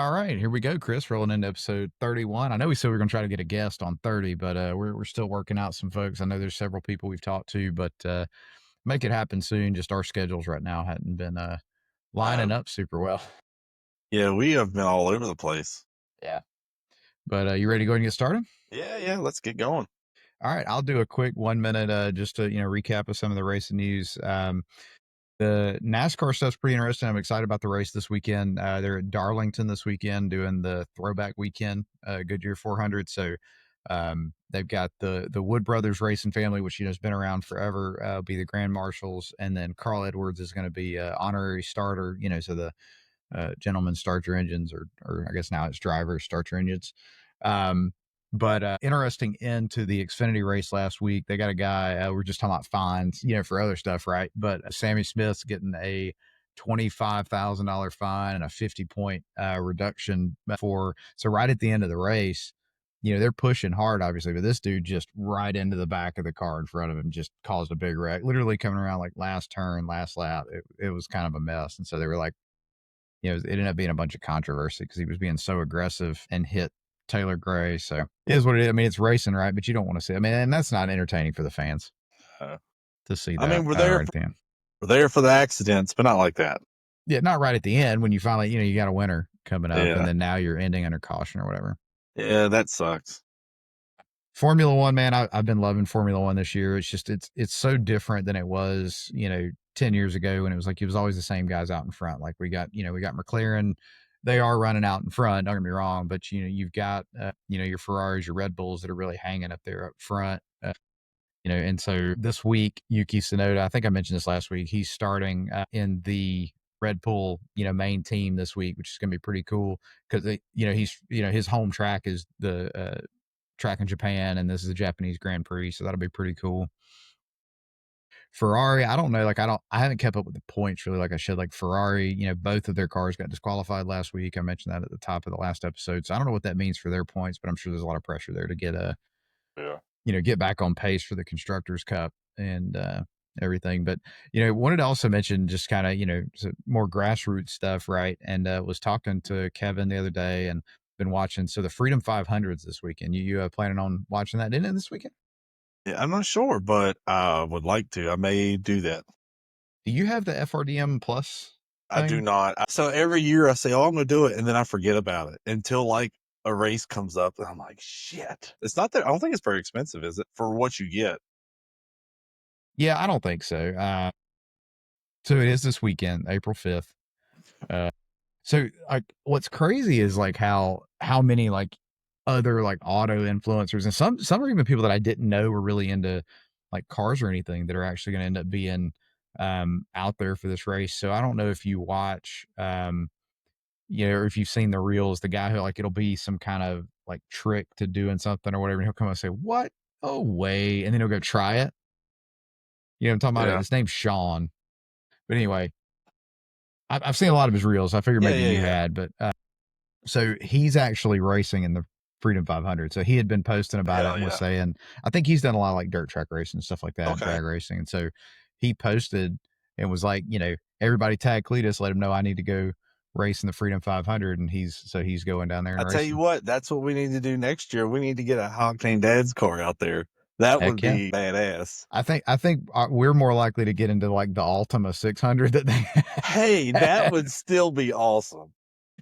All right, here we go, Chris. Rolling into episode 31. I know we said we were going to try to get a guest on 30, but we're still working out some folks. I know there's several people we've talked to, but make it happen soon. Just our schedules right now hadn't been Uh, lining up super well. yeah, we have been all over the place. Yeah. But you ready to go ahead and get started? Yeah, let's get going. All right, I'll do a quick 1 minute just to recap of some of the racing news. The NASCAR stuff's pretty interesting. I'm excited about the race this weekend. They're at Darlington this weekend doing the Throwback weekend, Goodyear 400. So they've got the Wood Brothers racing family, which has been around forever, be the Grand Marshals, and then Carl Edwards is going to be honorary starter. So the gentlemen start your engines, or I guess now it's drivers start your engines. But interesting into the Xfinity race last week. They got a guy, we're just talking about fines, for other stuff, right? But Sammy Smith's getting a $25,000 fine and a 50-point reduction so right at the end of the race, they're pushing hard, obviously, but this dude just right into the back of the car in front of him just caused a big wreck, literally coming around like last turn, last lap. It was kind of a mess. And so they were like, it ended up being a bunch of controversy because he was being so aggressive and hit Taylor Gray. So it is what it is. I mean, it's racing, right? But you don't want to see it. I mean, and that's not entertaining for the fans Uh, to see I that mean, right at the end. we're there for the accidents, but not like that. Yeah, not right at the end when you finally, you got a winner coming up, Yeah, and then now you're ending under caution or whatever. yeah, that sucks. Formula One, man, I've been loving Formula One this year. It's just it's so different than it was, 10 years ago when it was always the same guys out in front. Like we got McLaren, they are running out in front. Don't get me wrong, but you've got your Ferraris, your Red Bulls that are really hanging up there up front. And so this week, Yuki Tsunoda, I think I mentioned this last week, he's starting in the Red Bull, main team this week, which is going to be pretty cool because his home track is the track in Japan, and this is a Japanese Grand Prix, so that'll be pretty cool. Ferrari, I don't know, I haven't kept up with the points really like I should. Like Ferrari, both of their cars got disqualified last week. I mentioned that at the top of the last episode, so I don't know what that means for their points, but I'm sure there's a lot of pressure there to get Yeah. get back on pace for the Constructors Cup and everything. But wanted to also mention just kind of more grassroots stuff, right? And was talking to Kevin the other day and been watching the Freedom 500s this weekend. You planning on watching that, didn't it, this weekend? Yeah, I'm not sure, but I would like to. I may do that. Do you have the FRDM Plus I do thing? not. So every year I say, "Oh, I'm going to do it," and then I forget about it until like a race comes up, and I'm like, "Shit!" It's not that. I don't think it's very expensive, is it, for what you get? Yeah, I don't think so. So it is this weekend, April 5th. So like what's crazy is like how many like other like auto influencers and some are even people that I didn't know were really into like cars or anything that are actually going to end up being out there for this race. So I don't know if you watch or if you've seen the reels, the guy who like it'll be some kind of like trick to doing something or whatever, and he'll come and say, "What? Oh way," and then he'll go try it. I'm talking about it. Yeah, His name's Sean. But anyway, I've seen a lot of his reels. I figured maybe you yeah. had, but so he's actually racing in the Freedom 500. So he had been posting about it Hell and was yeah. saying, I think he's done a lot of like dirt track racing and stuff like that, Okay. drag racing. And so he posted and was like, everybody tag Cletus, let him know I need to go race in the Freedom 500. And he's going down there and I tell you racing. what, that's what we need to do next year. We need to get a High Octane Dads car out there. That would Heck yeah. be badass. I think we're more likely to get into like the Ultima 600 that they Hey, that would still be awesome.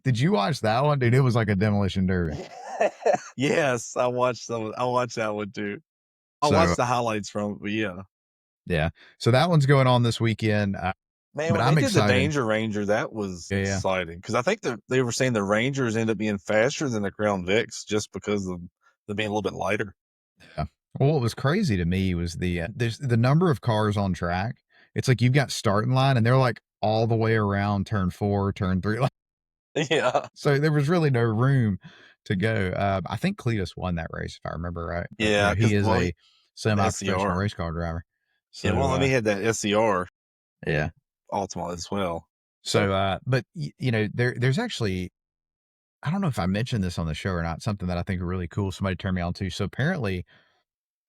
Did you watch that one, dude? It was like a demolition derby. Yes, I watched that one too. I So watched the highlights from it, but yeah. yeah, so that one's going on this weekend. Man, But when they I'm did the excited. Danger Ranger, that was Yeah, yeah. exciting because I think that they were saying the Rangers end up being faster than the Crown Vics just because of them being a little bit lighter. Yeah. Well, what was crazy to me was there's the number of cars on track. It's like you've got starting line, and they're like all the way around turn 4, turn 3. Like, Yeah. so there was really no room to go. I think Cletus won that race, if I remember right. But Yeah, he because is a the semi-professional SCR. race car driver. Yeah, So well, and he had that SCR yeah. Ultima as well. So but there's actually, I don't know if I mentioned this on the show or not. Something that I think are really cool. Somebody turned me on to. So apparently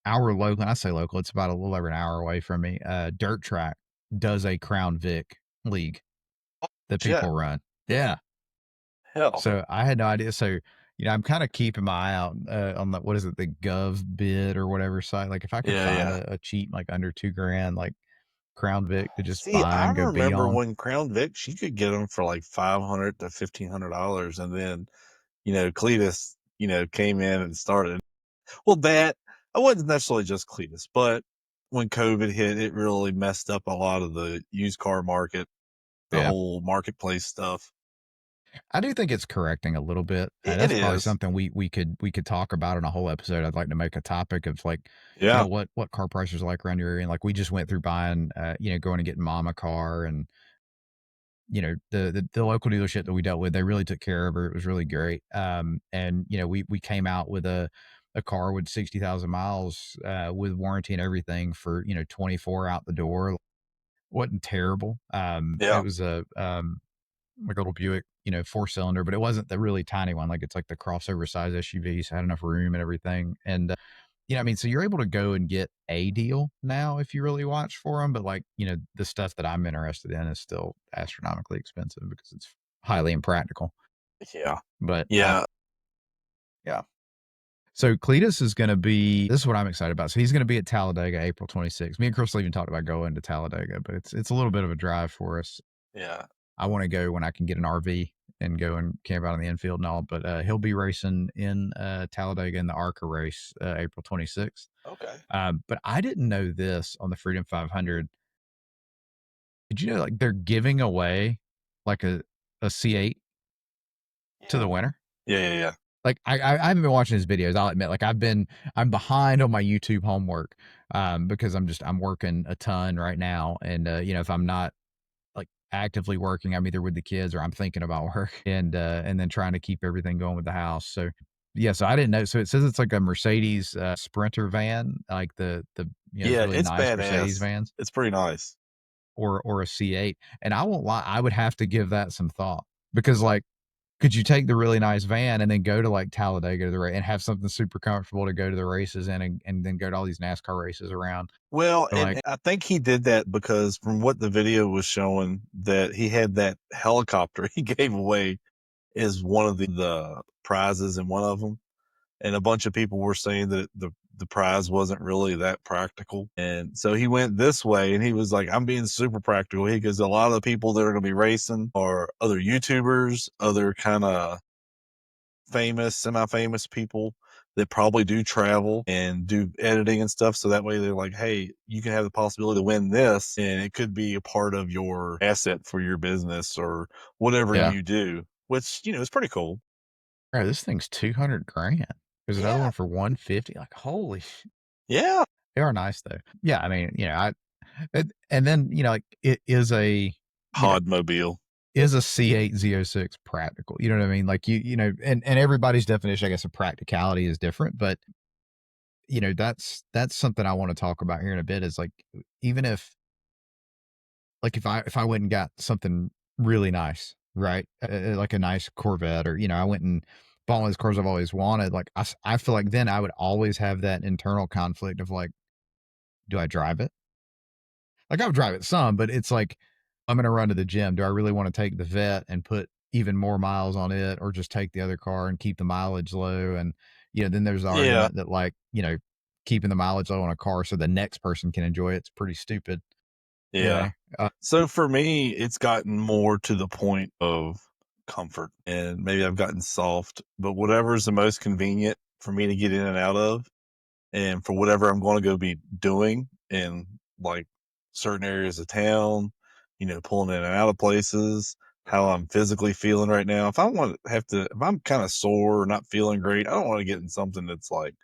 our local, and I say local, it's about a little over an hour away from me. Dirt Track does a Crown Vic league that Shit. people run. Yeah. hell? So I had no idea. So, I'm kinda keeping my eye out, on the what is it, the Gov bid or whatever site. Like, if I could Yeah, find yeah. a cheap, like, under 2 grand, like, Crown Vic to just See, buy I and go be remember on. when Crown Vic, she could get them for like 500 to $1,500, and then, Cletus, came in and started. Well, that I wasn't necessarily just Cletus, but when COVID hit, it really messed up a lot of the used car market, the Yeah. whole marketplace stuff. I do think it's correcting a little bit. It That's probably is. something we could talk about in a whole episode. I'd like to make a topic of, like, Yeah. what car prices are like around your area. And, like, we just went through buying, going and getting mom a car, and, the local dealership that we dealt with, they really took care of her. It was really great. And, we came out with a car with 60,000 miles, with warranty and everything for, 24 out the door. Wasn't terrible. It Yeah. was like a little Buick, 4-cylinder, but it wasn't the really tiny one. Like, it's like the crossover size SUV, so I had enough room and everything. And, I mean, so you're able to go and get a deal now if you really watch for them. But, like, the stuff that I'm interested in is still astronomically expensive because it's highly impractical. Yeah. But, Yeah. yeah. So Cletus is going to be, this is what I'm excited about. So he's going to be at Talladega April 26th. Me and Crystal even talked about going to Talladega, but it's a little bit of a drive for us. Yeah. I want to go when I can get an RV and go and camp out in the infield and all. But he'll be racing in Talladega in the ARCA race, April 26th. Okay. But I didn't know this on the Freedom 500. Did you know, like, they're giving away like a C8 to Yeah. the winner? Yeah. Yeah. Yeah. Like, I haven't been watching his videos. I'll admit, like, I'm behind on my YouTube homework, because I'm working a ton right now, and if I'm not, like, actively working, I'm either with the kids or I'm thinking about work, and then trying to keep everything going with the house. So, yeah, so I didn't know. So it says it's like a Mercedes Sprinter van, like those Yeah. really It's nice Mercedes badass. vans, It's pretty nice. or a C8. And I won't lie, I would have to give that some thought because, like, could you take the really nice van and then go to, like, Talladega to the race and have something super comfortable to go to the races in, and then go to all these NASCAR races around? Well, So, and like, I think he did that because from what the video was showing, that he had that helicopter he gave away is one of the prizes in one of them. And a bunch of people were saying that the prize wasn't really that practical. And so he went this way and he was like, I'm being super practical. He goes, a lot of the people that are going to be racing are other YouTubers, other kind of famous, semi-famous people that probably do travel and do editing and stuff. So that way they're like, hey, you can have the possibility to win this and it could be a part of your asset for your business or whatever yeah. you do, which, is pretty cool. Bro, this thing's 200 grand. There's another Yeah. one for 150. Like, holy Yeah. they are nice though. Yeah, I mean, and then, like, it is you know, Podmobile. is a C8 Z06 practical? You know what I mean? Like, and everybody's definition, I guess, of practicality is different, but, that's something I want to talk about here in a bit is, like, even if, like, if I went and got something really nice, right? Like a nice Corvette, or, I went and bought one of those cars I've always wanted. Like, I feel like then I would always have that internal conflict of, like, do I drive it? Like, I would drive it some, but it's like, I'm gonna run to the gym. Do I really wanna take the vet and put even more miles on it, or just take the other car and keep the mileage low? And, then there's the Yeah. argument that, like, keeping the mileage low on a car so the next person can enjoy it's pretty stupid, you Yeah. know? Uh, So for me, it's gotten more to the point of comfort and maybe I've gotten soft, but whatever is the most convenient for me to get in and out of and for whatever I'm going to go be doing in like certain areas of town, pulling in and out of places, how I'm physically feeling right now. If I want to have to, if I'm kind of sore or not feeling great, I don't want to get in something that's like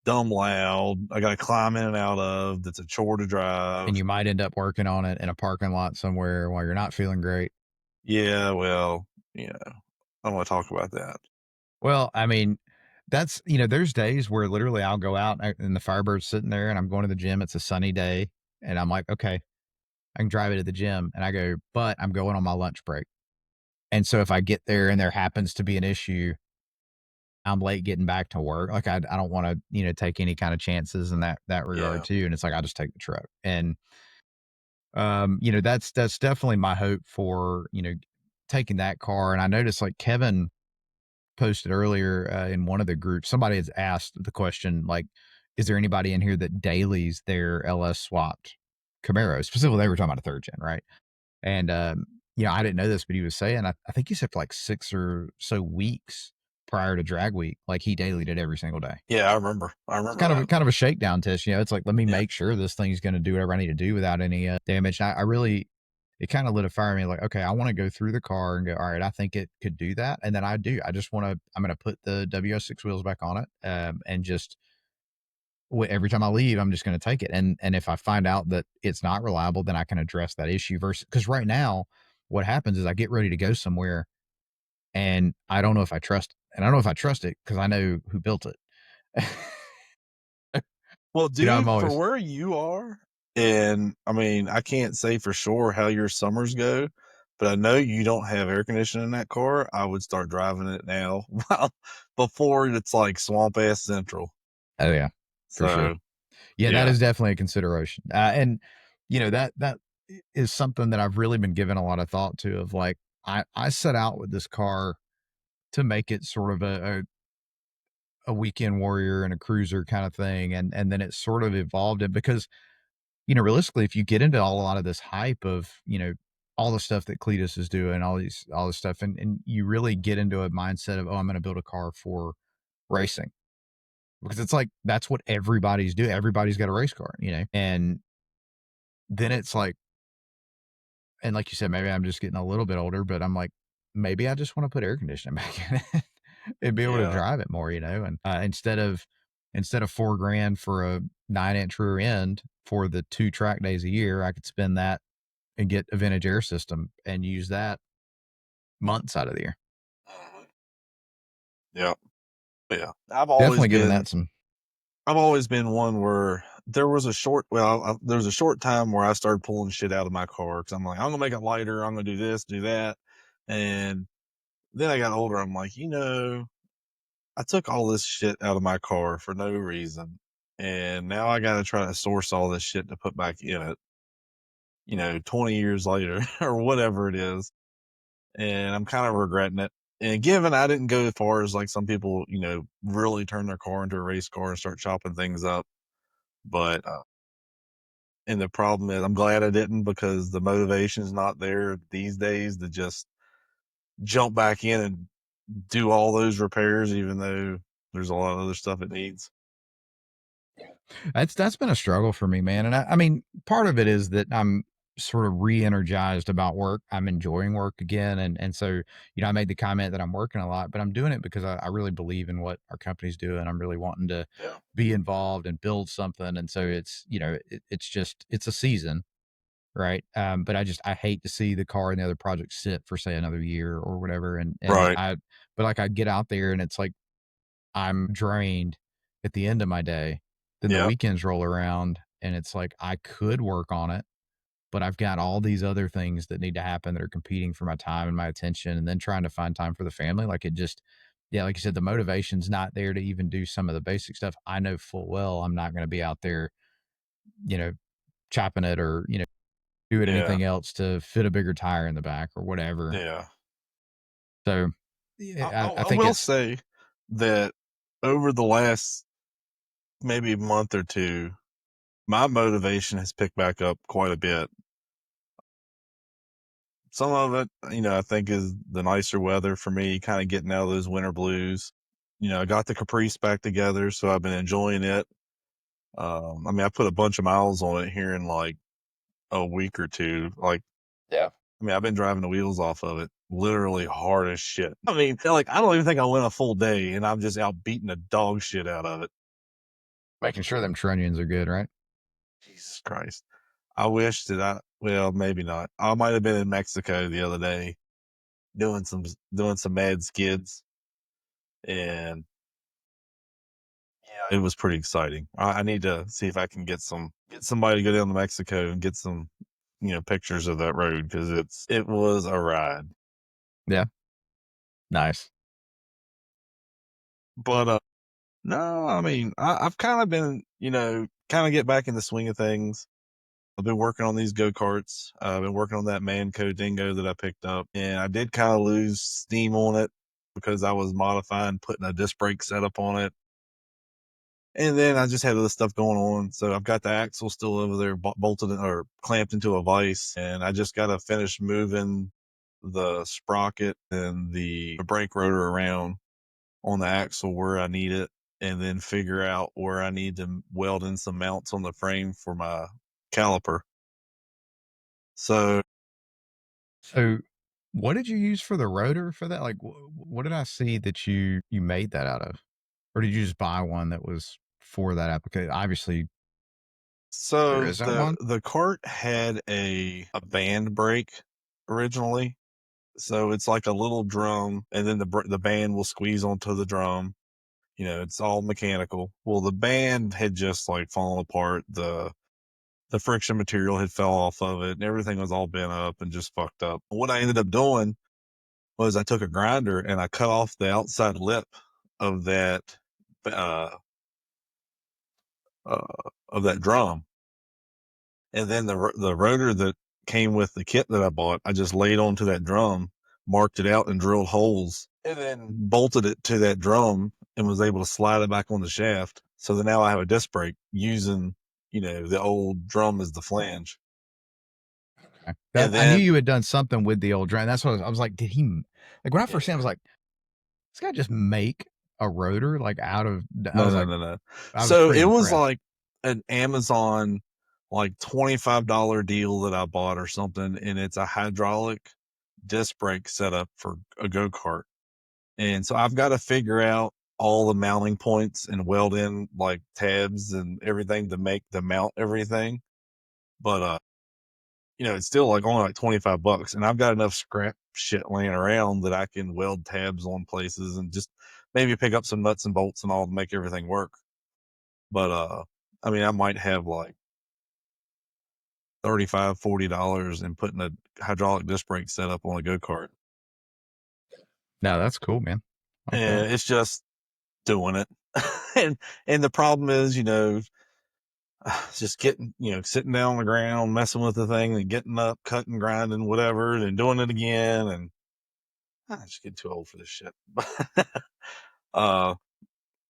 dumb loud. I got to climb in and out of, that's a chore to drive. and you might end up working on it in a parking lot somewhere while you're not feeling great. Yeah, well, I don't wanna talk about that. Well, I mean, that's, there's days where literally I'll go out and the Firebird's sitting there and I'm going to the gym. It's a sunny day. And I'm like, okay, I can drive it to the gym. And I go, but I'm going on my lunch break. And so if I get there and there happens to be an issue, I'm late getting back to work. Like, I don't want to, take any kind of chances in that regard Yeah. too. And it's like, I just take the truck. And, that's definitely my hope for, taking that car, and I noticed like Kevin posted earlier in one of the groups, somebody has asked the question like, "Is there anybody in here that dailies their LS swapped Camaro?" Specifically, they were talking about a third gen, right? And I didn't know this, but he was saying I think he said for like 6 or so weeks prior to drag week, like he dailied it every single day. Yeah, I remember. I It's remember kind of that. kind of a shakedown test, It's like let me Yeah. make sure this thing's going to do whatever I need to do without any damage. And I really, it kind of lit a fire in me. Like, okay, I want to go through the car and go, all right, I think it could do that, and then I do. I just want to. I'm going to put the WS6 wheels back on it, and just every time I leave, I'm just going to take it. And if I find out that it's not reliable, then I can address that issue. Versus because right now, what happens is I get ready to go somewhere, and I don't know if I trust, and I don't know if I trust it because I know who built it. Well, I'm dude, for always. where you are, and I mean, I can't say for sure how your summers go, but I know you don't have air conditioning in that car. I would start driving it now, well, before it's like swamp ass central. Oh yeah, for sure. So Yeah, that yeah, is definitely a consideration. And that is something that I've really been giving a lot of thought to. Of like, I set out with this car to make it sort of a weekend warrior and a cruiser kind of thing, and then it sort of evolved it because realistically, if you get into a lot of this hype of all the stuff that Cletus is doing, all this stuff, and you really get into a mindset of, oh, I'm going to build a car for racing, because it's like that's what everybody's doing. Everybody's got a race car, and then it's like, and like you said, maybe I'm just getting a little bit older, but I'm like, maybe I just want to put air conditioning back in it and be able to yeah. drive it more, and instead of 4 grand for a 9-inch rear end for the 2 track days a year, I could spend that and get a vintage air system and use that months out of the year. Mhm. Yeah, yeah. Definitely giving that some. I've always been one where there was a short well, there was a short time where I started pulling shit out of my car because I'm like, I'm gonna make it lighter. I'm gonna do this, do that, and then I got older. I'm like, I took all this shit out of my car for no reason, and now I got to try to source all this shit to put back in it. 20 years later or whatever it is, and I'm kind of regretting it. And given I didn't go as far as like some people, really turn their car into a race car and start chopping things up, but and the problem is, I'm glad I didn't because the motivation is not there these days to just jump back in and do all those repairs, even though there's a lot of other stuff it needs. That's been a struggle for me, man. And I mean, part of it is that I'm sort of re-energized about work. I'm enjoying work again, and so I made the comment that I'm working a lot, but I'm doing it because I really believe in what our company's doing. I'm really wanting to Yeah. be involved and build something, and so it's it's a season, right? But I hate to see the car and the other project sit for say another year or whatever, and Right. but like I get out there and it's like I'm drained at the end of my day. Then the Yeah. weekends roll around and it's like I could work on it, but I've got all these other things that need to happen that are competing for my time and my attention, and then trying to find time for the family. Like it just, yeah, like you said, the motivation's not there to even do some of the basic stuff. I know full well I'm not going to be out there, you know, chopping it or, doing Yeah. anything else to fit a bigger tire in the back or whatever. Yeah. So I I think will it's, say that over the last maybe month or two, my motivation has picked back up quite a bit. Some of it, I think is the nicer weather for me, kind of getting out of those winter blues. I got the Caprice back together, so I've been enjoying it. I mean, I put a bunch of miles on it here in like a week or two. Like, yeah, I mean, I've been driving the wheels off of it literally hard as shit. I mean, like, I don't even think I went a full day and I'm just out beating the dog shit out of it. making sure them trunnions are good, right? Jesus Christ. I wish that well, maybe not. I might have been in Mexico the other day doing some mad skids, and yeah, it was pretty exciting. I need to see if I can get somebody to go down to Mexico and get some, pictures of that road because it was a ride. Yeah. Nice. But no, I mean, I've kind of been, kind of get back in the swing of things. I've been working on these go-karts. I've been working on that Manco Dingo that I picked up, and I did kind of lose steam on it because I was modifying, putting a disc brake setup on it. And then I just had other stuff going on. So I've got the axle still over there bolted or clamped into a vise, and I just got to finish moving the sprocket and the brake rotor around on the axle where I need it, and then figure out where I need to weld in some mounts on the frame for my caliper. So, So, what did you use for the rotor for that? Like, what did I see that you made that out of, or did you just buy one that was for that application? Obviously, there so isn't one. the cart had a band brake originally. So it's like a little drum, and then the band will squeeze onto the drum. It's all mechanical. Well, the band had just like fallen apart. The friction material had fell off of it, and everything was all bent up and just fucked up. What I ended up doing was I took a grinder and I cut off the outside lip of uh, uh, that drum, and then the rotor that came with the kit that I bought, I just laid onto that drum, marked it out, and drilled holes, and then bolted it to that drum, and was able to slide it back on the shaft. So that now I have a disc brake using the old drum as the flange, Okay. That and I knew then you had done something with the old drum. That's what I was like. Did he like when I first seen? It, I was like, this guy just make a rotor like out of. I no, was no, like, no, no. I was So pretty it was impressed. like an Amazon like $25 deal that I bought or something, and it's a hydraulic disc brake setup for a go-kart. And so I've got to figure out all the mounting points and weld in like tabs and everything to make the mount everything. But it's still like only like $25, and I've got enough scrap shit laying around that I can weld tabs on places and just maybe pick up some nuts and bolts and all to make everything work. But I mean, I might have like 35, $40 in putting a hydraulic disc brake setup on a go-kart. No, that's cool, man. I like that. And it's just doing it. and and the problem is, just getting, sitting down on the ground, messing with the thing, and getting up, cutting, grinding, whatever, and doing it again. And I just get too old for this shit. uh,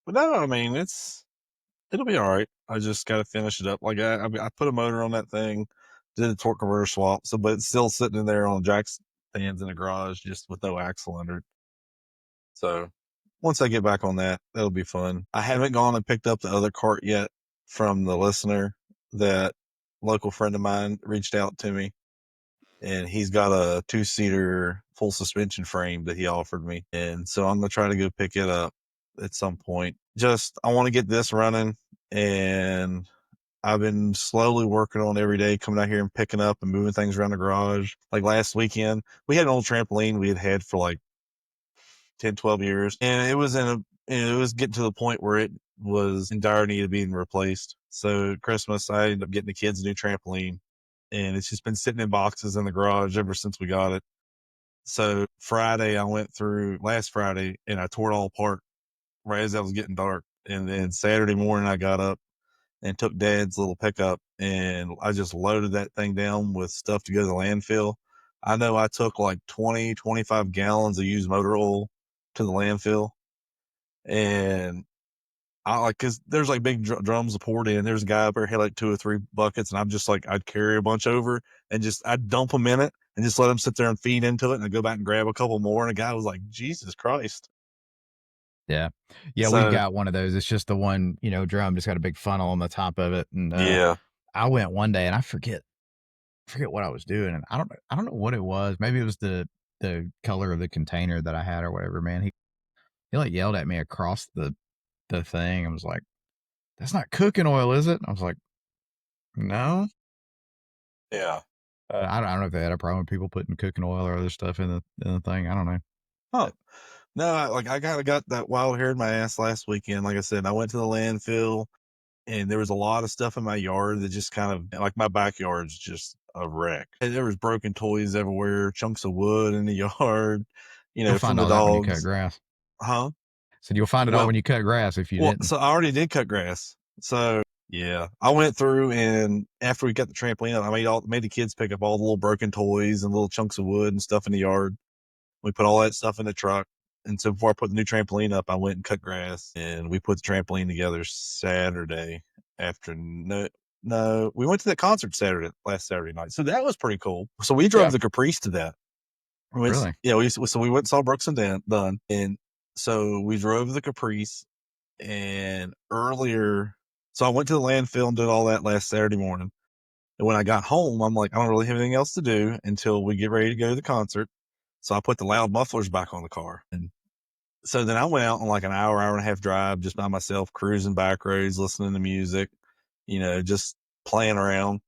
but no, I mean, it'll be all right. I just got to finish it up. Like I put a motor on that thing, did a torque converter swap. So, but it's still sitting in there on jack stands in the garage, just with no axle under it. So once I get back on that, that'll be fun. I haven't gone and picked up the other cart yet from the listener. That local friend of mine reached out to me, and he's got a 2-seater full suspension frame that he offered me. And so I'm going to try to go pick it up at some point. Just, I want to get this running, and I've been slowly working on every day, coming out here and picking up and moving things around the garage. Like last weekend, we had an old trampoline we had for like 10, 12 years. And it was getting to the point where it was in dire need of being replaced. So Christmas, I ended up getting the kids a new trampoline, and it's just been sitting in boxes in the garage ever since we got it. So Friday, I went through last Friday and I tore it all apart right as I was getting dark. And then Saturday morning, I got up and took Dad's little pickup, and I just loaded that thing down with stuff to go to the landfill. I know I took like 20, 25 gallons of used motor oil to the landfill, and I like, cause there's like big drums poured in. There's a guy up there had like 2 or 3 buckets, and I'm just like, I'd carry a bunch over and just, I'd dump them in it and just let them sit there and feed into it. And I'd go back and grab a couple more. And the guy was like, Jesus Christ. Yeah. Yeah, we've So got one of those. It's just the one, drum just got a big funnel on the top of it. And yeah, I went one day and I forget what I was doing. And I don't know what it was. Maybe it was the color of the container that I had or whatever, man. He like yelled at me across the thing. I was like, that's not cooking oil, is it? I was like, no. yeah. I don't know if they had a problem with people putting cooking oil or other stuff in the thing. I don't know. Huh. No, I kind of got that wild hair in my ass last weekend. Like I said, I went to the landfill, and there was a lot of stuff in my yard that just kind of, like, my backyard's just a wreck. And there was broken toys everywhere, chunks of wood in the yard, You'll from find the all that when you cut dogs. grass. Huh? So you'll find it all Well, when you cut grass if you well, didn't. so I already did cut grass. So Yeah, I went through, and after we got the trampoline up, I made the kids pick up all the little broken toys and little chunks of wood and stuff in the yard. We put all that stuff in the truck. And so before I put the new trampoline up, I went and cut grass, and we put the trampoline together Saturday after. No, we went to the concert last Saturday night. So that was pretty cool. So we drove Yeah. the Caprice to that. Really? Yeah, we went and saw Brooks and Dunn, and so we drove the Caprice, and earlier, so I went to the landfill and did all that last Saturday morning. And when I got home, I'm like, I don't really have anything else to do until we get ready to go to the concert. So I put the loud mufflers back on the car. And so then I went out on like an hour and a half drive just by myself, cruising back roads, listening to music, just playing around.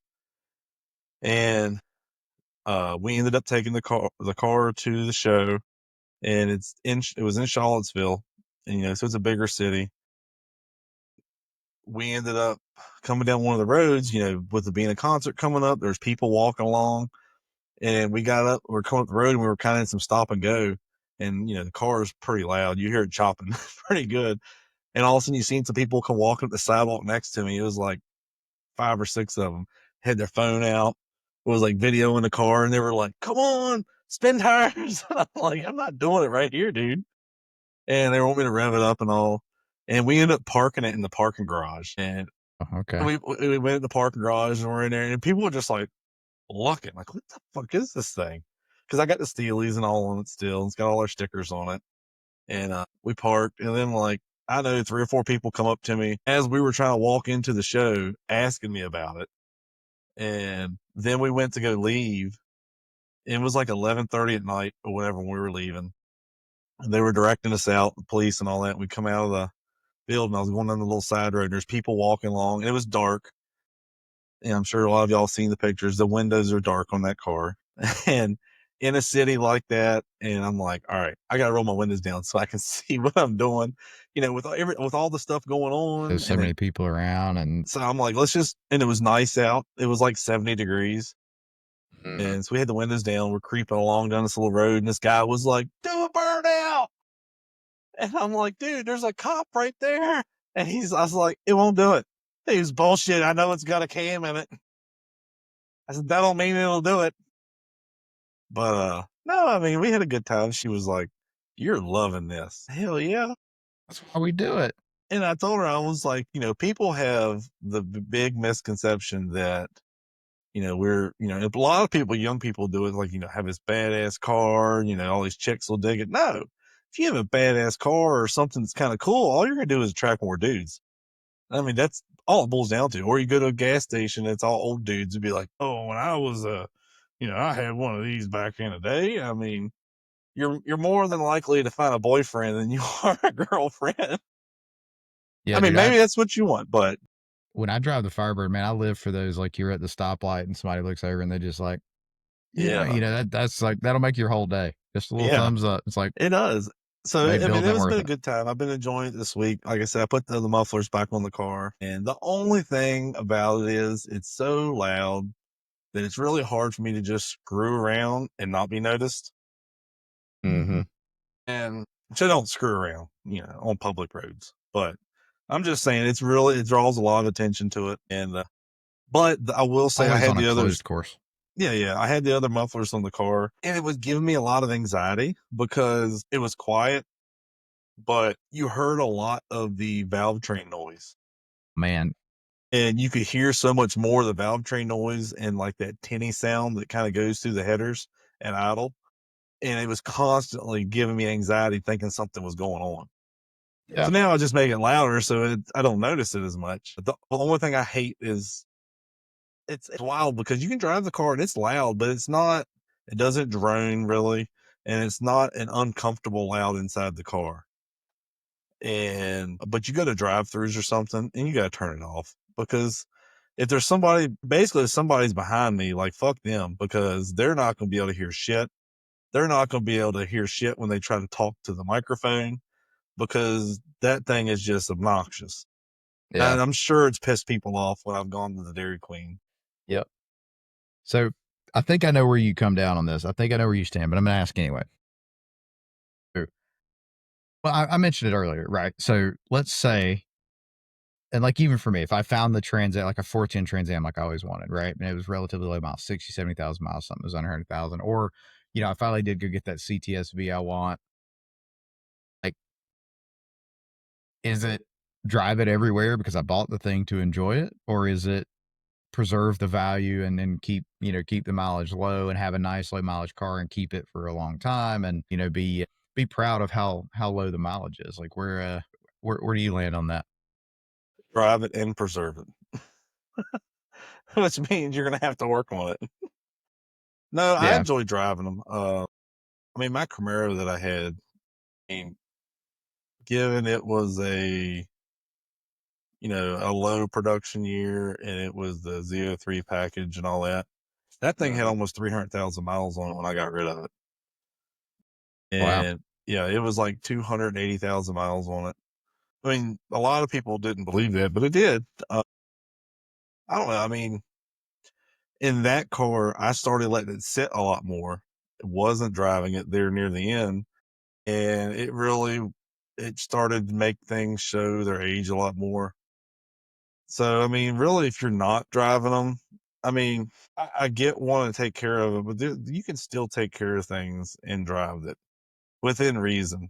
And we ended up taking the car to the show, and it was in Charlottesville, and so it's a bigger city. We ended up coming down one of the roads, with it being a concert coming up, there's people walking along, and we were coming up the road, and we were kind of in some stop and go, and the car is pretty loud. You hear it chopping pretty good. And all of a sudden you seen some people come walking up the sidewalk next to me. It was like 5 or 6 of them had their phone out, was like video in the car, and they were like, come on, spin tires. I'm like, I'm not doing it right here, dude. And they want me to rev it up and all. And we ended up parking it in the parking garage. And Oh, okay. we went in the parking garage, and we're in there, and people were just like looking, like, what the fuck is this thing? Because I got the Steelies and all on it still. It's got all our stickers on it. And we parked, and then like, I know 3 or 4 people come up to me as we were trying to walk into the show asking me about it. And then we went to go leave. It was like 11:30 at night or whatever when we were leaving. And they were directing us out, the police and all that. We come out of the field, and I was going down the little side road, and there's people walking along, and it was dark. And I'm sure a lot of y'all seen the pictures. The windows are dark on that car. And in a city like that, and I'm like, all right, I gotta roll my windows down so I can see what I'm doing, with all the stuff going on. There's so many people around, and So I'm like, and it was nice out. It was like 70 degrees. Mhm. And so we had the windows down. We're creeping along down this little road, and this guy was like, do a burnout. And I'm like, dude, there's a cop right there. And I was like, it won't do it. He's bullshit. I know it's got a cam in it. I said, that don't mean it'll do it. But no, I mean, we had a good time. She was like, you're loving this. Hell yeah. that's why we do it. And I told her, I was like, people have the big misconception that, a lot of people, young people do it, like, have this badass car, all these chicks will dig it. No, if you have a badass car or something that's kind of cool, all you're going to do is attract more dudes. I mean, that's all it boils down to. Or you go to a gas station, it's all old dudes and be like, oh, when I was, I had one of these back in the day. I mean, you're more than likely to find a boyfriend than you are a girlfriend. I Yeah, mean, dude. maybe that's what you want, but When I drive the Firebird, man, I live for those. Like you're at the stoplight and somebody looks over and they just like, yeah, yeah, that's like that'll make your whole day. Just a little yeah, thumbs up. It's like, it does. So, made I mean, Bill it Dent has been worth a it. good time. I've been enjoying it this week. Like I said, I put the mufflers back on the car, and the only thing about it is it's so loud that it's really hard for me to just screw around and not be noticed. Mm-hmm. And so don't screw around, on public roads. But I'm just saying, it draws a lot of attention to it. And, but I will say I Always had on a the others. closed course. Yeah, yeah. I had the other mufflers on the car, and it was giving me a lot of anxiety because it was quiet, but you heard a lot of the valve train noise. Man, And you could hear so much more of the valve train noise and like that tinny sound that kind of goes through the headers and idle. And it was constantly giving me anxiety thinking something was going on. So yeah, now I just make it louder so I don't notice it as much. The only thing I hate is it's wild because you can drive the car and it's loud, but it doesn't drone really. And it's not an uncomfortable loud inside the car. But you go to drive-throughs or something and you got to turn it off because if somebody's behind me, like fuck them because they're not going to be able to hear shit. They're not going to be able to hear shit when they try to talk to the microphone because that thing is just obnoxious. yeah, And I'm sure it's pissed people off when I've gone to the Dairy Queen. yep. So I think I know where you come down on this. I think I know where you stand, but I'm going to ask anyway. So, well, I mentioned it earlier, right? So let's say And like even for me, if I found the Trans Am, like a 410 Trans Am, like I always wanted, right? And it was relatively low miles, 60, 70,000 miles, something was under 100,000. Or, I finally did go get that CTSV I want. Like, is it drive it everywhere because I bought the thing to enjoy it? Or is it preserve the value and then keep the mileage low and have a nice low mileage car and keep it for a long time and, be proud of how low the mileage is? Like where do you land on that? Drive it and preserve it, which means you're gonna have to work on it. No, I Yeah. enjoy driving them. I mean, my Camaro that I had, I mean, given it was a low production year and it was the Z03 package and all that, that thing had almost 300,000 miles on it when I got rid of it. Wow. And yeah, it was like 280,000 miles on it. I mean, a lot of people didn't believe that, but it did. I don't know. I mean, in that car, I started letting it sit a lot more. It wasn't driving it there near the end, and it started to make things show their age a lot more. So, I mean, really, if you're not driving them, I mean, I get wanting to take care of it, but you can still take care of things and drive it within reason.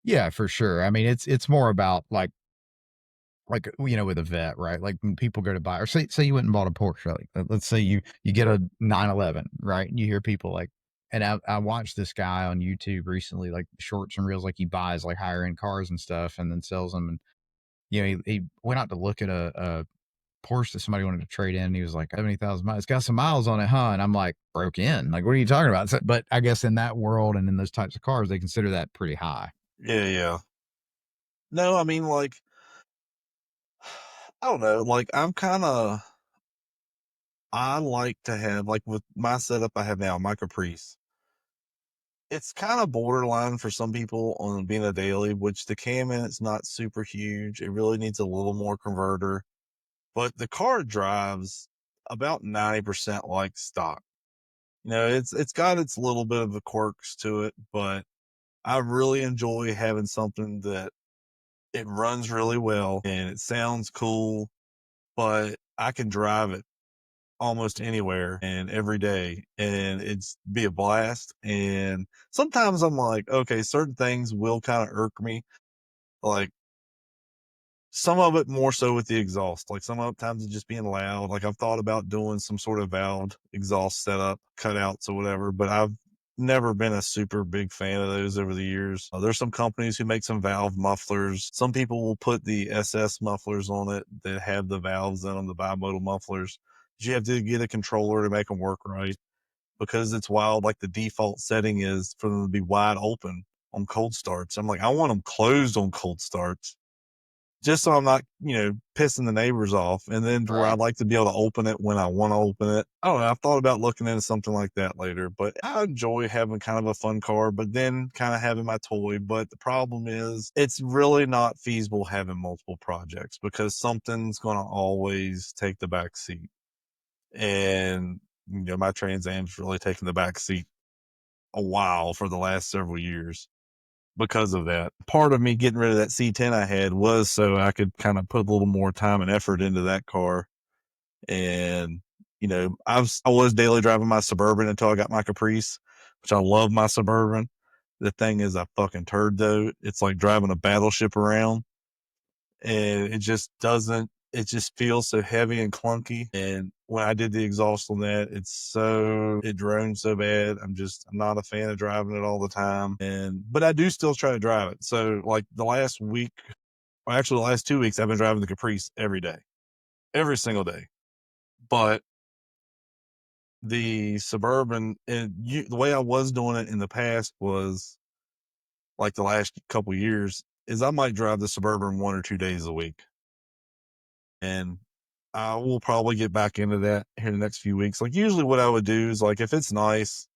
Yeah, for sure. I mean, it's more about with a vet, right? Like when people go to buy, or say you went and bought a Porsche, like let's say you get a 911, right? And you hear people like, and I watched this guy on YouTube recently, like shorts and reels, like he buys like higher end cars and stuff, and then sells them. And he went out to look at a Porsche that somebody wanted to trade in. And he was like 70,000 miles. It's got some miles on it, huh? And I'm like, broke in. Like, what are you talking about? So, but I guess in that world and in those types of cars, they consider that pretty high. Yeah, yeah. No, I mean, like, I don't know. Like, I like to have, like, with my setup I have now, my Caprice. It's kind of borderline for some people on being a daily, which the cam in it's not super huge. It really needs a little more converter, but the car drives about 90% like stock. It's got its little bit of the quirks to it, but I really enjoy having something that it runs really well and it sounds cool, but I can drive it almost anywhere and every day and it's be a blast. And sometimes I'm like, okay, certain things will kind of irk me. Like some of it more so with the exhaust. Like some of the times it's just being loud. Like I've thought about doing some sort of valved exhaust setup, cutouts or whatever, but I've never been a super big fan of those over the years. There's some companies who make some valve mufflers. Some people will put the SS mufflers on it that have the valves in them, the bimodal mufflers. You have to get a controller to make them work right because it's wild. Like the default setting is for them to be wide open on cold starts. I'm like, I want them closed on cold starts just so I'm not, pissing the neighbors off. And then to where Right. I'd like to be able to open it when I want to open it. I don't know. I've thought about looking into something like that later, but I enjoy having kind of a fun car, but then kind of having my toy. But the problem is it's really not feasible having multiple projects because something's going to always take the back seat. And, my Trans Am's really taken the back seat a while for the last several years because of that. Part of me getting rid of that C10 I had was so I could kind of put a little more time and effort into that car. And, I was daily driving my Suburban until I got my Caprice, which I love my Suburban. The thing is a fucking turd though. It's like driving a battleship around and it just feels so heavy and clunky. And when I did the exhaust on that, it drones so bad. I'm not a fan of driving it all the time. But I do still try to drive it. So like the last week, or actually the last 2 weeks, I've been driving the Caprice every day, every single day. But the Suburban the way I was doing it in the past was like the last couple years is I might drive the Suburban 1 or 2 days a week. And I will probably get back into that here in the next few weeks. Like usually what I would do is like if it's nice,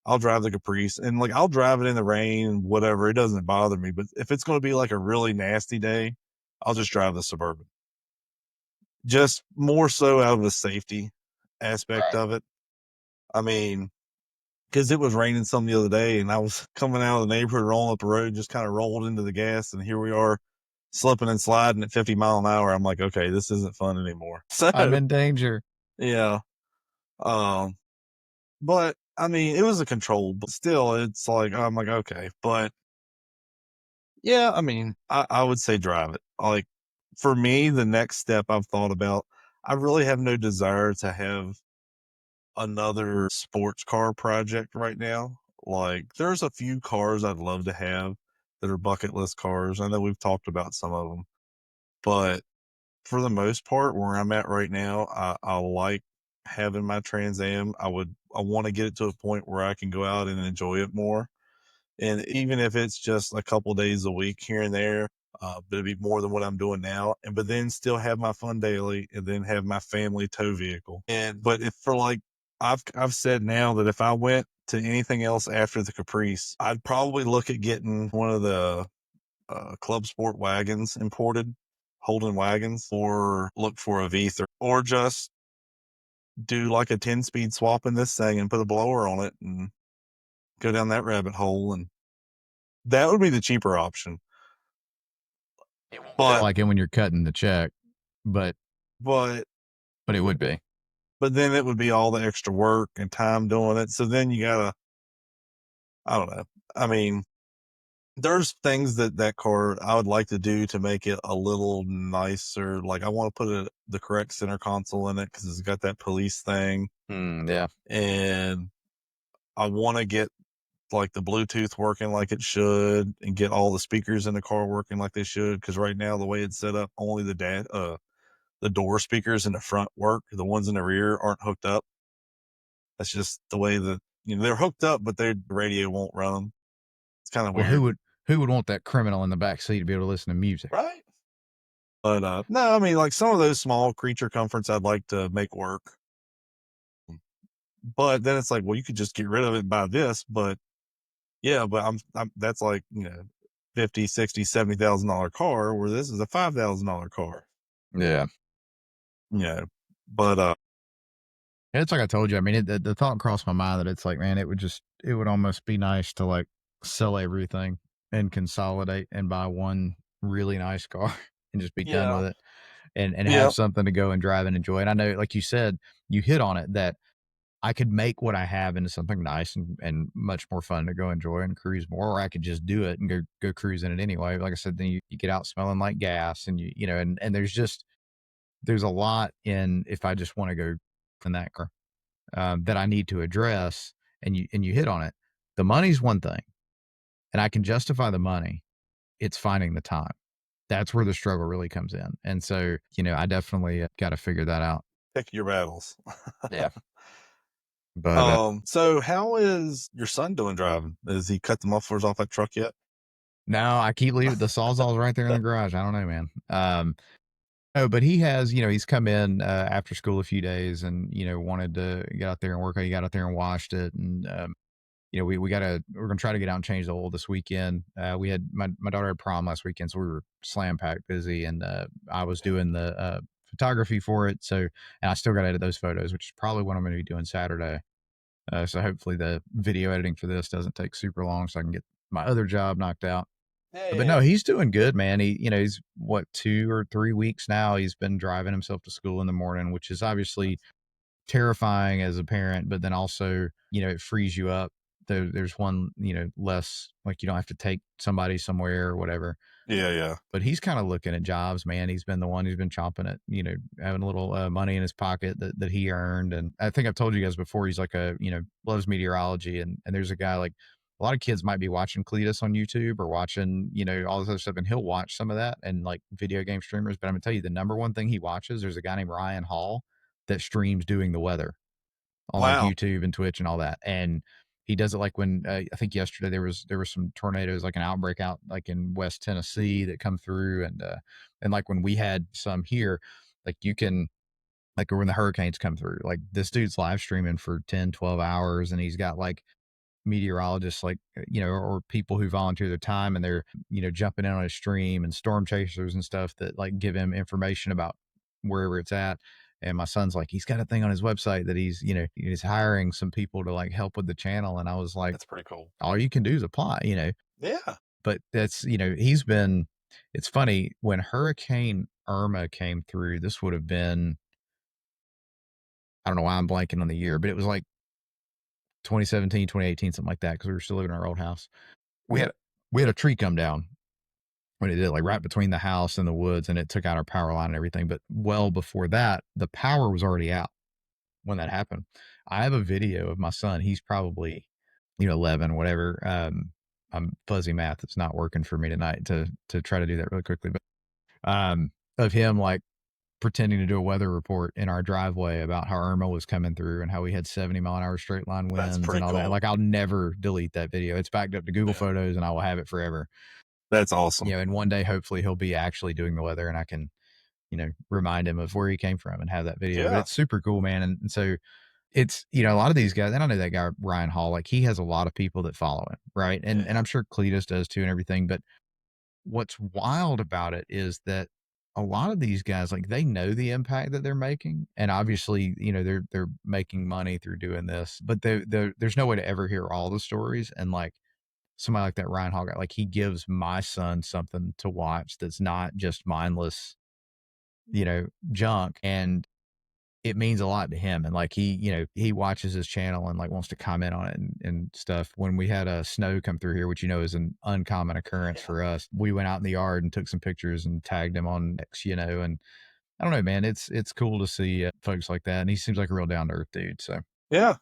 I'll drive the Caprice and like I'll drive it in the rain and whatever. It doesn't bother me. But if it's going to be like a really nasty day, I'll just drive the Suburban. Just more so out of the safety aspect Right. of it. I mean, because it was raining some the other day and I was coming out of the neighborhood, rolling up the road, just kind of rolled into the gas, and here we are slipping and sliding at 50 mph, I'm like, okay, this isn't fun anymore. So I'm in danger. yeah. Um, but I mean, it was a controlled, but still, it's like I'm like, okay, but yeah, I mean, I would say drive it. Like for me, the next step I've thought about, I really have no desire to have another sports car project right now. Like there's a few cars I'd love to have that are bucket list cars. I know we've talked about some of them, but for the most part, where I'm at right now, I like having my Trans Am. I want to get it to a point where I can go out and enjoy it more. And even if it's just a couple days a week here and there, but it'd be more than what I'm doing now. And but then still have my fun daily, and then have my family tow vehicle. And but if for like I've said now that if I went to anything else after the Caprice, I'd probably look at getting one of the club sport wagons imported, Holden wagons, or look for a V3, or just do like a 10-speed swap in this thing and put a blower on it and go down that rabbit hole. And that would be the cheaper option. It won't feel But like it when you're cutting the check, but but it would be. but then it would be all the extra work and time doing it. So then you gotta, I don't know. I mean, there's things that that car I would like to do to make it a little nicer. Like I want to put the correct center console in it because it's got that police thing, Yeah. and I want to get like the Bluetooth working like it should, and get all the speakers in the car working like they should. Because right now the way it's set up, only the door speakers in the front work. The ones in the rear aren't hooked up. That's just the way that they're hooked up, but their radio won't run them. It's kind of Well, weird, who would want that criminal in the back seat to be able to listen to music? right? But no, I mean like some of those small creature comforts I'd like to make work. But then it's like, well, you could just get rid of it and buy this. But yeah, but I'm that's like 50, 60, $70,000 car, where this is a $5,000 car. Yeah. You know, but It's like I told you. I mean, the thought crossed my mind that it's like, man, it would almost be nice to like sell everything and consolidate and buy one really nice car and just be done yeah, with it and have yeah, something to go and drive and enjoy. And I know, like you said, you hit on it that I could make what I have into something nice and much more fun to go enjoy and cruise more, or I could just do it and go cruise in it anyway. Like I said, then you get out smelling like gas and and there's a lot in if I just want to go in that car that I need to address. And you hit on it. The money's one thing, and I can justify the money. It's finding the time. That's where the struggle really comes in. And so, I definitely got to figure that out. pick your battles. Yeah. But So how is your son doing driving? Has he cut the mufflers off that truck yet? no, I keep leaving the Sawzall's right there in the garage. I don't know, man. No, but he has, he's come in after school a few days and, wanted to get out there and work. He got out there and washed it. And, we're going to try to get out and change the oil this weekend. We had my daughter had prom last weekend, so we were slam packed busy, and I was doing the photography for it. So, and I still got to edit those photos, which is probably what I'm going to be doing Saturday. So hopefully the video editing for this doesn't take super long so I can get my other job knocked out. Yeah, But no, yeah, he's doing good, man. He's what, 2 or 3 weeks now. He's been driving himself to school in the morning, which is obviously terrifying as a parent, but then also, it frees you up. There's one, less like you don't have to take somebody somewhere or whatever. yeah, yeah. But he's kind of looking at jobs, man. He's been the one who's been chomping at, having a little money in his pocket that he earned. And I think I've told you guys before, he's like loves meteorology. And there's a guy like a lot of kids might be watching Cletus on YouTube or watching, all this other stuff. And he'll watch some of that and like video game streamers. But I'm gonna tell you the number one thing he watches, there's a guy named Ryan Hall that streams doing the weather on like Wow. YouTube and Twitch and all that. And he does it like when I think yesterday there was some tornadoes, like an outbreak out like in West Tennessee that come through, and like when we had some here, like you can like when the hurricanes come through, like this dude's live streaming for 10, 12 hours, and he's got like meteorologists like or people who volunteer their time and they're jumping in on his stream, and storm chasers and stuff that like give him information about wherever it's at. And my son's like, he's got a thing on his website that he's hiring some people to like help with the channel. And I was like, That's pretty cool. all you can do is apply. Yeah. But that's he's been It's funny, when Hurricane Irma came through, this would have been, I don't know why I'm blanking on the year, but it was like 2017, 2018, something like that, because we were still living in our old house. We had we had a tree come down when it did, like right between the house and the woods, and it took out our power line and everything. But well before that, the power was already out when that happened. I have a video of my son. He's probably, 11, whatever. I'm fuzzy math. It's not working for me tonight to try to do that really quickly, but of him like pretending to do a weather report in our driveway about how Irma was coming through and how we had 70-mile-an-hour straight line That's winds and pretty all that. cool. Like, I'll never delete that video. It's backed up to Google Yeah. Photos, and I will have it forever. That's awesome. And one day, hopefully, he'll be actually doing the weather, and I can, remind him of where he came from and have that video. But Yeah. it's super cool, man. And so it's, a lot of these guys, and I know that guy Ryan Hall, like he has a lot of people that follow him, right? And Yeah. I'm sure Cletus does too and everything. But what's wild about it is that a lot of these guys, like, they know the impact that they're making, and obviously, they're making money through doing this, but there's no way to ever hear all the stories. And like somebody like that Ryan Hall guy, like he gives my son something to watch that's not just mindless, junk, and it means a lot to him. And like he watches his channel and like wants to comment on it and stuff. When we had a snow come through here, which is an uncommon occurrence Yeah. for us, we went out in the yard and took some pictures and tagged him on X, and I don't know, man, it's cool to see folks like that. And he seems like a real down to earth dude. So, Yeah.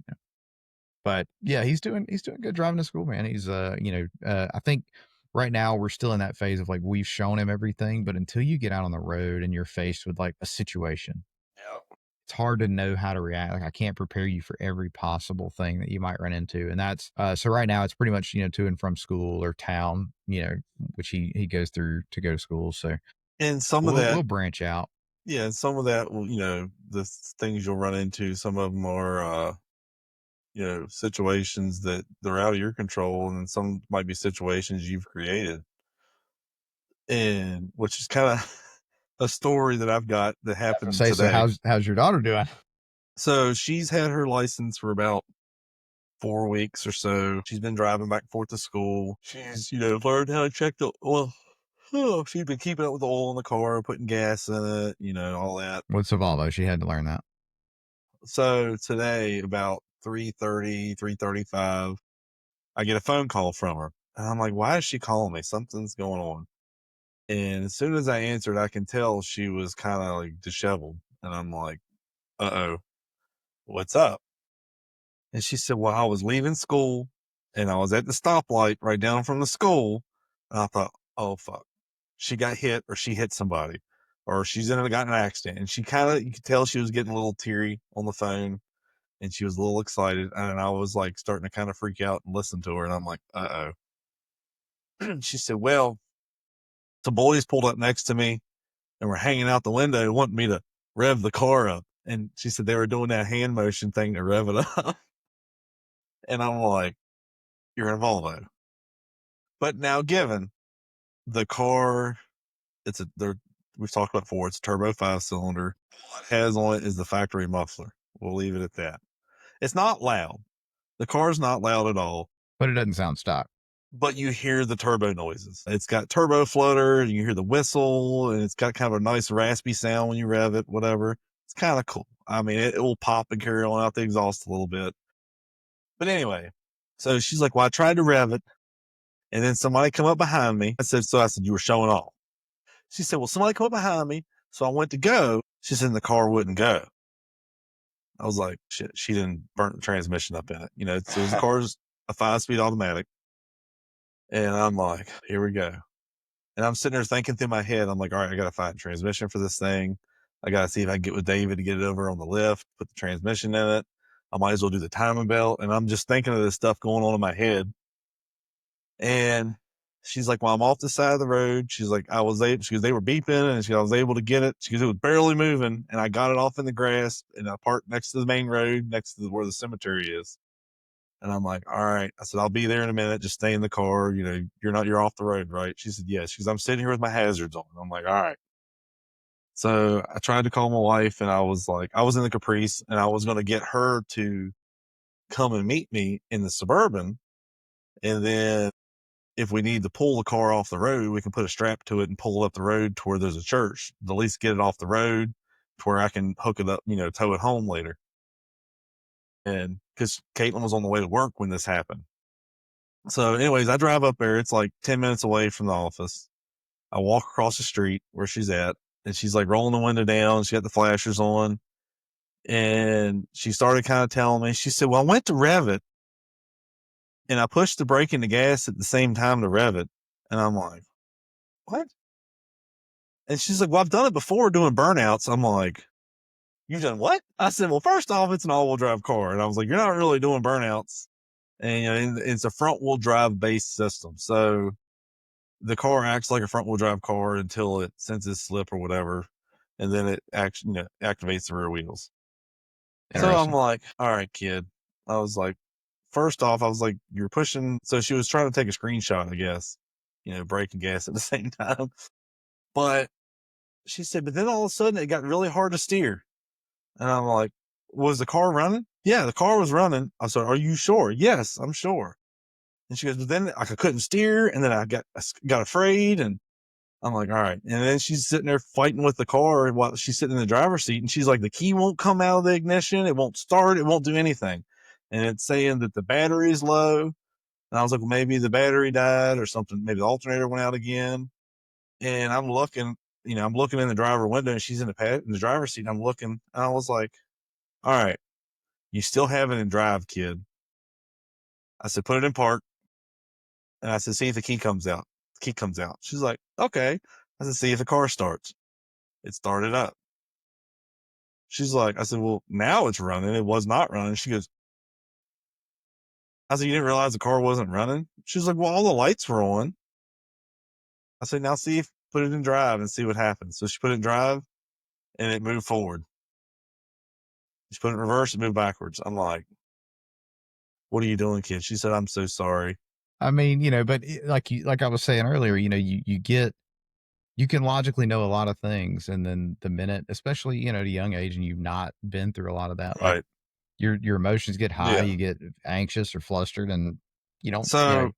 yeah. But yeah, he's doing good driving to school, man. He's I think right now we're still in that phase of like we've shown him everything, but until you get out on the road and you're faced with like a situation, Yeah. it's hard to know how to react. Like I can't prepare you for every possible thing that you might run into. And that's so right now it's pretty much, to and from school or town, which he goes through to go to school. So And some of we'll that, branch out. yeah, and some of that, the things you'll run into, some of them are, situations that they're out of your control, and some might be situations you've created. And which is kind of a story that I've got that I was gonna happened say, so today. how's your daughter doing? So she's had her license for about 4 weeks or so. She's been driving back and forth to school. She's, learned how to check the oil. Oh, she's been keeping up with the oil in the car, putting gas in it, all that. What's the Volvo? She had to learn that. So today, about 3:30, 3:35, I get a phone call from her. And I'm like, why is she calling me? Something's going on. And as soon as I answered, I can tell she was kind of like disheveled. And I'm like, uh-oh, what's up? And she said, well, I was leaving school and I was at the stoplight right down from the school. And I thought, oh, fuck. She got hit or she hit somebody or got in an accident. And you could tell she was getting a little teary on the phone and she was a little excited. And I was like starting to kind of freak out and listen to her. And I'm like, she said, well, some boys pulled up next to me and were hanging out the window wanting me to rev the car up. And she said they were doing that hand motion thing to rev it up. And I'm like, you're in a Volvo. But now given the car, we've talked about before, it's a turbo 5-cylinder. All it has on it is the factory muffler. We'll leave it at that. It's not loud. The car's not loud at all, But it doesn't sound stock. but you hear the turbo noises. It's got turbo flutter, and you hear the whistle, and it's got kind of a nice raspy sound when you rev it, whatever. It's kind of cool. I mean, it will pop and carry on out the exhaust a little bit. But anyway, so she's like, well, I tried to rev it, and then somebody come up behind me. I said, you were showing off. She said, well, somebody come up behind me. So I went to go. She said, the car wouldn't go. I was like, shit, she didn't burn the transmission up in it. So the car's a 5-speed automatic. And I'm like, here we go. And I'm sitting there thinking through my head, I'm like, all right, I got to find a transmission for this thing. I got to see if I can get with David to get it over on the lift, put the transmission in it. I might as well do the timing belt. And I'm just thinking of this stuff going on in my head. And she's like, well, I'm off the side of the road. She's like, she goes, they were beeping and I was able to get it. She goes, it was barely moving. And I got it off in the grass and I parked next to the main road, next to where the cemetery is. And I'm like, all right. I said, I'll be there in a minute. Just stay in the car. You're off the road, right? She said, yes. She goes, I'm sitting here with my hazards on. I'm like, all right. So I tried to call my wife and I was in the Caprice and I was going to get her to come and meet me in the Suburban. And then if we need to pull the car off the road, we can put a strap to it and pull it up the road to where there's a church, to at least get it off the road to where I can hook it up, tow it home later. And because Caitlin was on the way to work when this happened. So, anyways, I drive up there. It's like 10 minutes away from the office. I walk across the street where she's at, and she's like rolling the window down. She got the flashers on, and she started kind of telling me, she said, well, I went to rev it, and I pushed the brake and the gas at the same time to rev it. And I'm like, what? And she's like, well, I've done it before doing burnouts. I'm like, you've done what? I said, well, first off, it's an all-wheel drive car. And I was like, you're not really doing burnouts. And it's a front-wheel drive based system. So the car acts like a front-wheel drive car until it senses slip or whatever. And then it actually activates the rear wheels. So I'm Interesting. like, all right, kid. I was like, first off, I was like, you're pushing. So she was trying to take a screenshot, I guess, brake and gas at the same time. But she said, but then all of a sudden it got really hard to steer. And I'm like, was the car running? Yeah, the car was running. I said, are you sure? Yes, I'm sure. And she goes, but then I couldn't steer. And then I got afraid. And I'm like, all right. And then she's sitting there fighting with the car while she's sitting in the driver's seat. And she's like, the key won't come out of the ignition. It won't start. It won't do anything. And it's saying that the battery is low. And I was like, well, maybe the battery died or something. Maybe the alternator went out again. And I'm looking, I'm looking in the driver window, and she's in the driver's seat. And I'm looking, and I was like, all right, you still have it in drive, kid. I said, put it in park. And I said, see if the key comes out. The key comes out. She's like, okay. I said, see if the car starts. It started up. She's like, I said, well, now it's running. It was not running. She goes, I said, you didn't realize the car wasn't running? She's like, well, all the lights were on. I said, now put it in drive and see what happens. So she put it in drive, and it moved forward. She put it in reverse and moved backwards. I'm like, what are you doing, kid? She said, I'm so sorry. I mean, but like I was saying earlier, you can logically know a lot of things, and then the minute, especially at a young age, and you've not been through a lot of that, like Right. your emotions get high, Yeah. you get anxious or flustered, and you don't So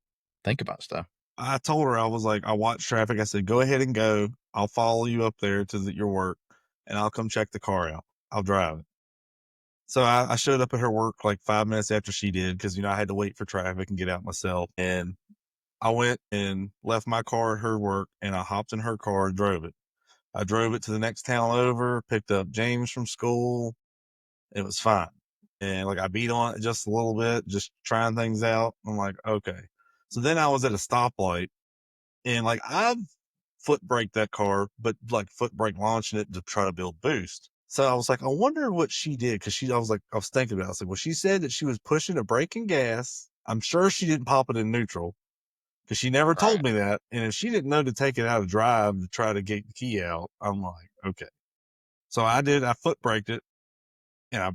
think about stuff. I told her, I was like, I watch traffic. I said, go ahead and go. I'll follow you up there to your work, and I'll come check the car out. I'll drive it. So I showed up at her work like 5 minutes after she did, because I had to wait for traffic and get out myself. And I went and left my car at her work, and I hopped in her car and drove it. I drove it to the next town over, picked up James from school. It was fine. And like I beat on it just a little bit, just trying things out. I'm like, okay. So then I was at a stoplight, and like I've foot braked that car, but like foot brake launching it to try to build boost. So I was like, I wonder what she did. Cause I was thinking about it. I was like, well, she said that she was pushing a brake and gas. I'm sure she didn't pop it in neutral, because she never Right. told me that. And if she didn't know to take it out of drive to try to get the key out, I'm like, okay. So I did, I foot braked it, and I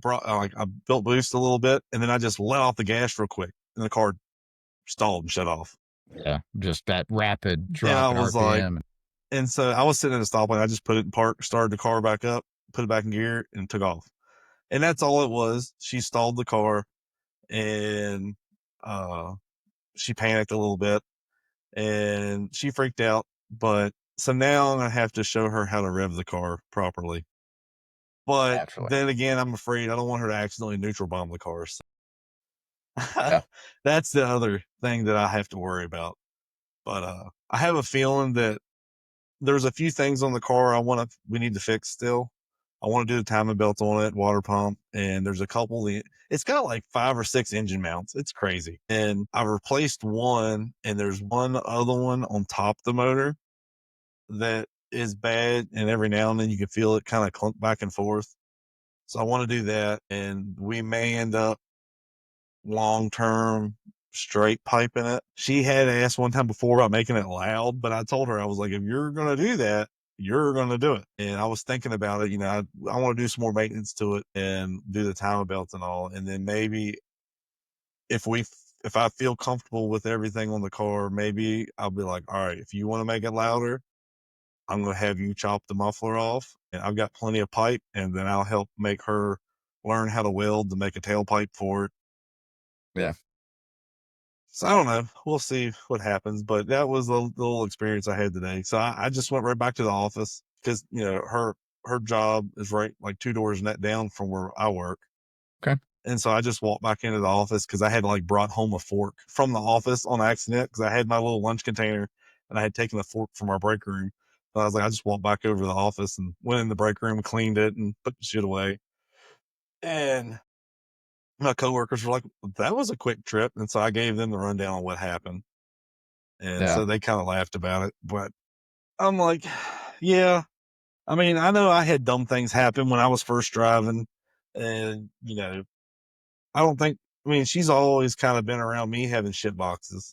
built boost a little bit, and then I just let off the gas real quick, and the car stalled and shut off. Yeah, just that rapid And I drop in was like, RPM. and so I was sitting at a stoplight. I just put it in park, started the car back up, put it back in gear, and took off. And that's all it was. She stalled the car, and uh, she panicked a little bit, and she freaked out. But so now I have to show her how to rev the car properly. But Naturally. then again, I'm afraid I don't want her to accidentally neutral bomb the car. So Yeah. that's the other thing that I have to worry about. But I have a feeling that there's a few things on the car we need to fix still. I want to do the timing belt on it, water pump, and there's a couple. It's got like 5 or 6 engine mounts. It's crazy. And I replaced one, and there's one other one on top of the motor that is bad. And every now and then you can feel it kind of clunk back and forth. So I want to do that, and we may end up long-term straight piping it. She had asked one time before about making it loud, but I told her, I was like, if you're going to do that, you're going to do it. And I was thinking about it, I want to do some more maintenance to it and do the timing belts and all. And then maybe if if I feel comfortable with everything on the car, maybe I'll be like, all right, if you want to make it louder, I'm going to have you chop the muffler off, and I've got plenty of pipe, and then I'll help make her learn how to weld to make a tailpipe for it. Yeah. So I don't know. We'll see what happens. But that was the little experience I had today. So I just went right back to the office because her job is right like two doors down from where I work. Okay. And so I just walked back into the office because I had like brought home a fork from the office on accident because I had my little lunch container and I had taken the fork from our break room. So I was like, I just walked back over to the office and went in the break room, cleaned it, and put the shit away. And my coworkers were like, "That was a quick trip," and so I gave them the rundown on what happened, and Yeah. so they kind of laughed about it. But I'm like, yeah. I mean, I know I had dumb things happen when I was first driving, and I don't think. I mean, she's always kind of been around me having shit boxes,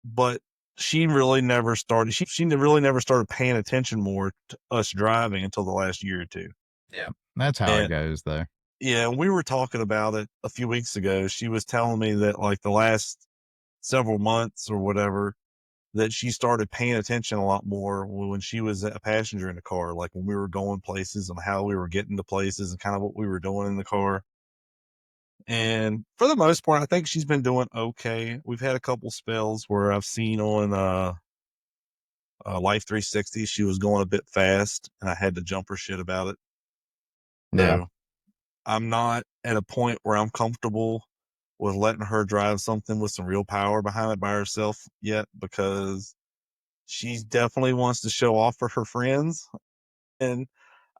but she really never started. She really never started paying attention more to us driving until the last year or two. Yeah. That's how it And goes, though. yeah, we were talking about it a few weeks ago. She was telling me that like the last several months or whatever, that she started paying attention a lot more when she was a passenger in the car, like when we were going places and how we were getting to places and kind of what we were doing in the car. And for the most part, I think she's been doing okay. We've had a couple spells where I've seen on Life 360 she was going a bit fast, and I had to jump her shit about it. Yeah. So I'm not at a point where I'm comfortable with letting her drive something with some real power behind it by herself yet, because she definitely wants to show off for her friends, and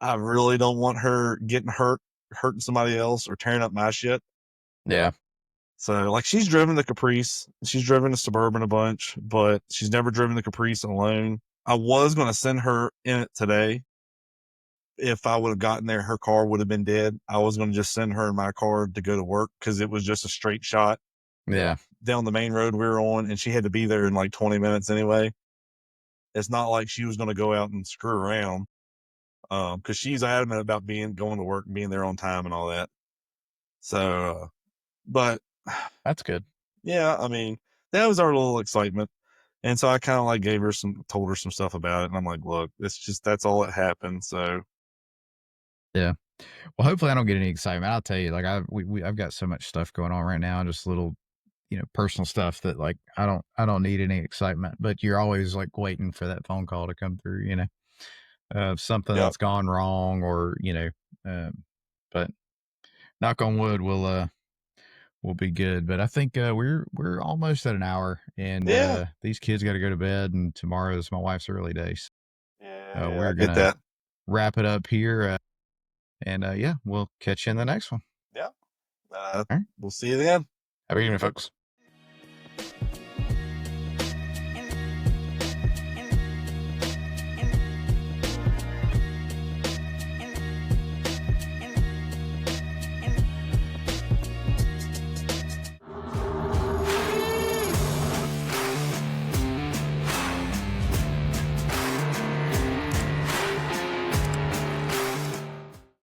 I really don't want her getting hurt, hurting somebody else, or tearing up my shit. Yeah. So, like, she's driven the Caprice, she's driven the Suburban a bunch, but she's never driven the Caprice alone. I was going to send her in it today. If I would have gotten there, her car would have been dead. I was going to just send her in my car to go to work because it was just a straight shot Yeah. down the main road we were on, and she had to be there in like 20 minutes anyway. It's not like she was going to go out and screw around, because she's adamant about going to work and being there on time and all that. So, but That's good. yeah, I mean, that was our little excitement. And so I kind of like told her some stuff about it. And I'm like, look, it's just, that's all that happened. So, Yeah. Well, hopefully I don't get any excitement. I'll tell you, like I've got so much stuff going on right now, just little, personal stuff that like I don't need any excitement, but you're always like waiting for that phone call to come through, something yep. that's gone wrong or, but knock on wood, we'll be good. But I think we're almost at an hour and Yeah. these kids got to go to bed and tomorrow's my wife's early day. So Yeah. I we're get gonna that. wrap it up here. And yeah, we'll catch you in the next one. Yeah. All right. We'll see you then. Have a good evening, folks.